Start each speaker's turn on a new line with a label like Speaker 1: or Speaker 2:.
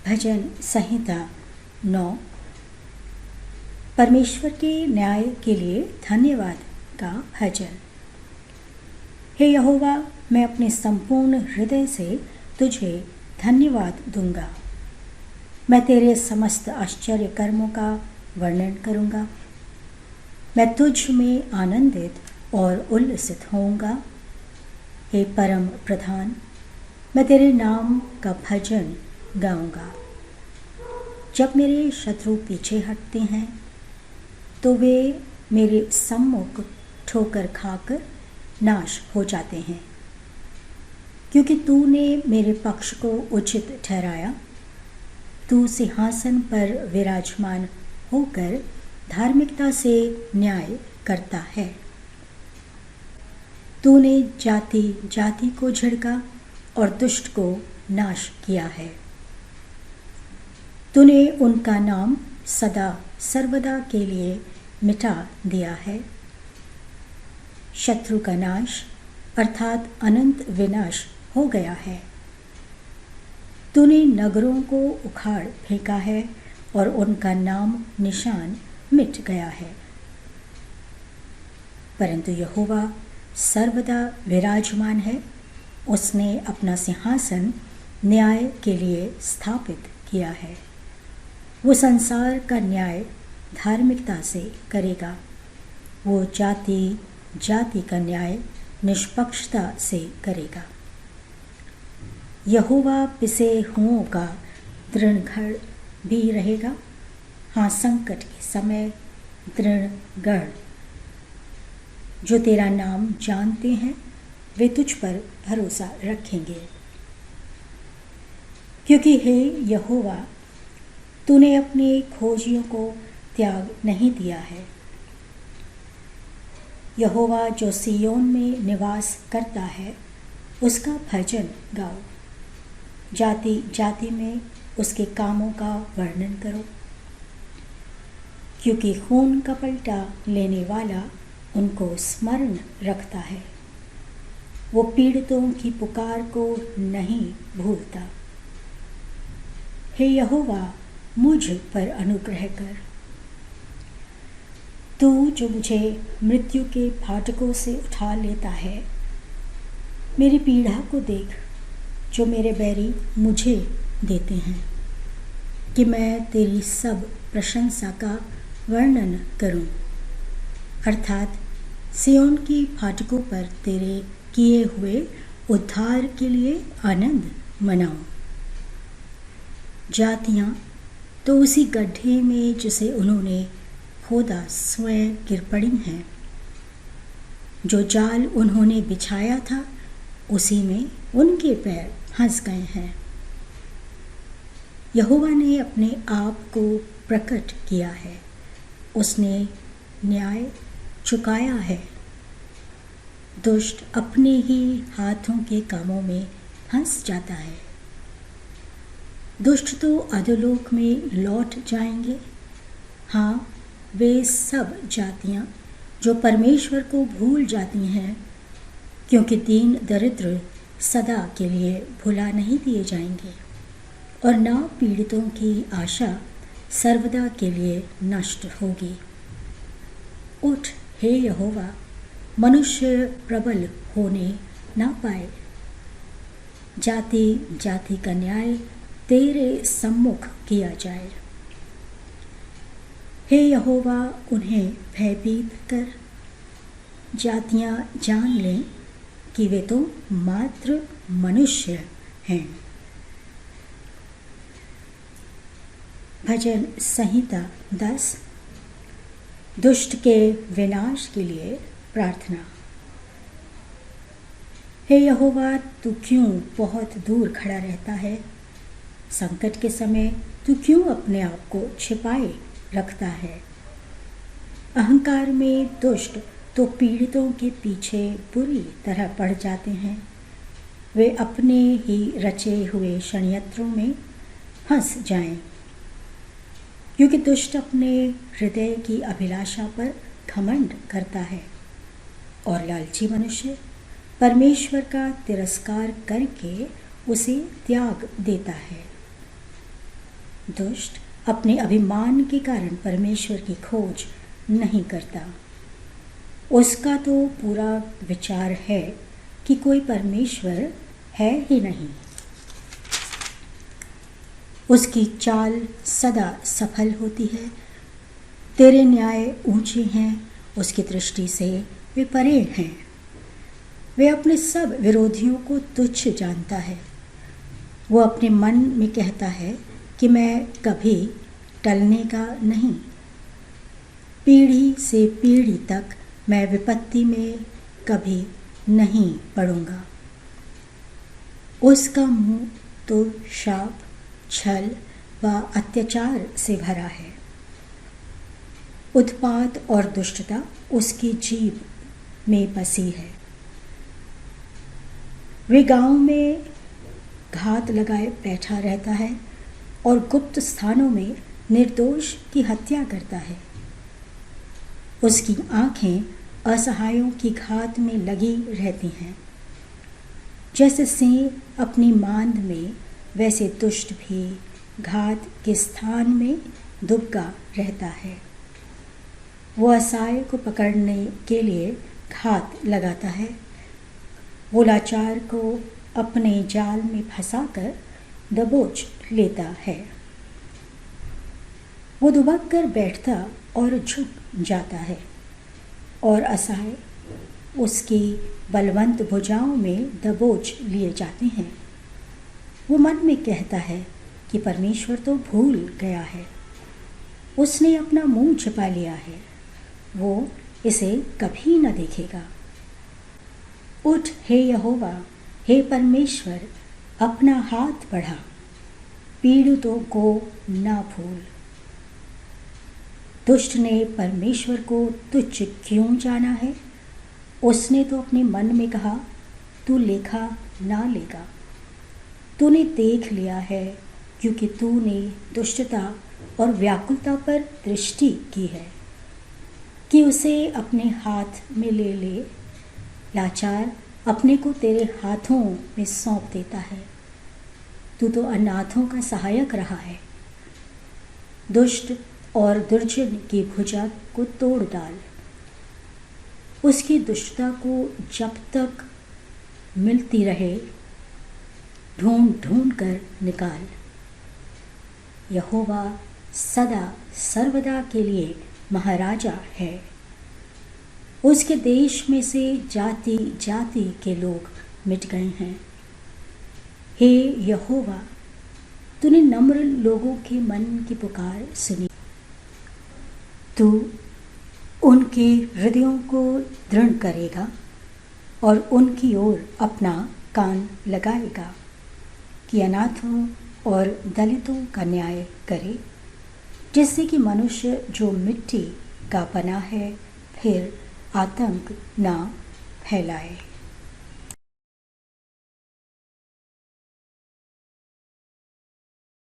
Speaker 1: भजन संहिता 9। परमेश्वर के न्याय के लिए धन्यवाद का भजन। हे यहोवा, मैं अपने संपूर्ण हृदय से तुझे धन्यवाद दूंगा। मैं तेरे समस्त आश्चर्य कर्मों का वर्णन करूंगा। मैं तुझ में आनंदित और उल्लसित होऊंगा। हे परम प्रधान, मैं तेरे नाम का भजन गाऊंगा। जब मेरे शत्रु पीछे हटते हैं तो वे मेरे सम्मुख ठोकर खाकर नाश हो जाते हैं, क्योंकि तूने मेरे पक्ष को उचित ठहराया। तू सिंहासन पर विराजमान होकर धार्मिकता से न्याय करता है। तूने जाति जाति को झिड़का और दुष्ट को नाश किया है। तूने उनका नाम सदा सर्वदा के लिए मिटा दिया है। शत्रु का नाश अर्थात अनंत विनाश हो गया है। तूने नगरों को उखाड़ फेंका है और उनका नाम निशान मिट गया है। परंतु यहोवा सर्वदा विराजमान है। उसने अपना सिंहासन न्याय के लिए स्थापित किया है। वो संसार का न्याय धार्मिकता से करेगा। वो जाति जाति का न्याय निष्पक्षता से करेगा। यहोवा पिसे हुओं का दृढ़ भी रहेगा। हाँ, संकट के समय दृढ़। जो तेरा नाम जानते हैं वे तुझ पर भरोसा रखेंगे, क्योंकि हे यहोवा, तूने अपने खोजियों को त्याग नहीं दिया है। यहोवा जो सियोन में निवास करता है उसका भजन गाओ। जाति जाति में उसके कामों का वर्णन करो, क्योंकि खून का पलटा लेने वाला उनको स्मरण रखता है। वो पीड़ितों की पुकार को नहीं भूलता। हे यहोवा, मुझ पर अनुग्रह कर। तू जो मुझे मृत्यु के फाटकों से उठा लेता है, मेरी पीड़ा को देख जो मेरे बैरी मुझे देते हैं, कि मैं तेरी सब प्रशंसा का वर्णन करूं, अर्थात सियोन की फाटकों पर तेरे किए हुए उद्धार के लिए आनंद मनाऊं। जातियां तो उसी गड्ढे में जिसे उन्होंने खोदा स्वयं गिर पड़ी हैं। जो जाल उन्होंने बिछाया था उसी में उनके पैर फंस गए हैं। यहोवा ने अपने आप को प्रकट किया है। उसने न्याय चुकाया है। दुष्ट अपने ही हाथों के कामों में फंस जाता है। दुष्ट तो अधोलोक में लौट जाएंगे। हाँ, वे सब जातियां जो परमेश्वर को भूल जाती हैं, क्योंकि दीन दरिद्र सदा के लिए भुला नहीं दिए जाएंगे, और ना पीड़ितों की आशा सर्वदा के लिए नष्ट होगी। उठ हे यहोवा, मनुष्य प्रबल होने ना पाए। जाति जाति का न्याय तेरे सम्मुख किया जाए। हे यहोवा, उन्हें भयभीत कर। जातियां जान लें कि वे तो मात्र मनुष्य हैं। भजन संहिता 10। दुष्ट के विनाश के लिए प्रार्थना। हे यहोवा, तू क्यों बहुत दूर खड़ा रहता है? संकट के समय तू क्यों अपने आप को छिपाए रखता है? अहंकार में दुष्ट तो पीड़ितों के पीछे बुरी तरह पड़ जाते हैं। वे अपने ही रचे हुए षड्यंत्रों में फंस जाएं, क्योंकि दुष्ट अपने हृदय की अभिलाषा पर घमंड करता है, और लालची मनुष्य परमेश्वर का तिरस्कार करके उसे त्याग देता है। दुष्ट अपने अभिमान के कारण परमेश्वर की खोज नहीं करता। उसका तो पूरा विचार है कि कोई परमेश्वर है ही नहीं। उसकी चाल सदा सफल होती है। तेरे न्याय ऊंचे हैं, उसकी दृष्टि से वे परे हैं। वे अपने सब विरोधियों को तुच्छ जानता है। वो अपने मन में कहता है कि मैं कभी टलने का नहीं, पीढ़ी से पीढ़ी तक मैं विपत्ति में कभी नहीं पड़ूंगा। उसका मुंह तो शाप, छल व अत्याचार से भरा है। उत्पात और दुष्टता उसकी जीभ में बसी है। वे गांव में घात लगाए बैठा रहता है और गुप्त स्थानों में निर्दोष की हत्या करता है। उसकी आंखें असहायों की घात में लगी रहती हैं। जैसे सिंह अपनी मांद में, वैसे दुष्ट भी घात के स्थान में दुबका रहता है। वो असहाय को पकड़ने के लिए घात लगाता है। वो लाचार को अपने जाल में फंसाकर दबोच लेता है। वो दुबक कर बैठता और झुक जाता है और असहाय उसकी बलवंत भुजाओं में दबोच लिए जाते हैं। वो मन में कहता है कि परमेश्वर तो भूल गया है, उसने अपना मुंह छिपा लिया है, वो इसे कभी न देखेगा। उठ हे यहोवा, हे परमेश्वर, अपना हाथ बढ़ा, पीड़ितों को ना भूल। दुष्ट ने परमेश्वर को तुच्छ क्यों जाना है? उसने तो अपने मन में कहा, तू लेखा ना लेगा। तूने देख लिया है, क्योंकि तूने दुष्टता और व्याकुलता पर दृष्टि की है कि उसे अपने हाथ में ले ले। लाचार अपने को तेरे हाथों में सौंप देता है। तू तो अनाथों का सहायक रहा है। दुष्ट और दुर्जन की भुजा को तोड़ डाल। उसकी दुष्टता को जब तक मिलती रहे ढूंढ ढूंढ कर निकाल। यहोवा सदा सर्वदा के लिए महाराजा है। उसके देश में से जाति जाति के लोग मिट गए हैं। हे यहोवा, तूने नम्र लोगों के मन की पुकार सुनी। तू उनके हृदयों को दृढ़ करेगा और उनकी ओर अपना कान लगाएगा कि अनाथों और दलितों का न्याय करे, जिससे कि मनुष्य जो मिट्टी का बना है फिर आतंक ना फैलाए।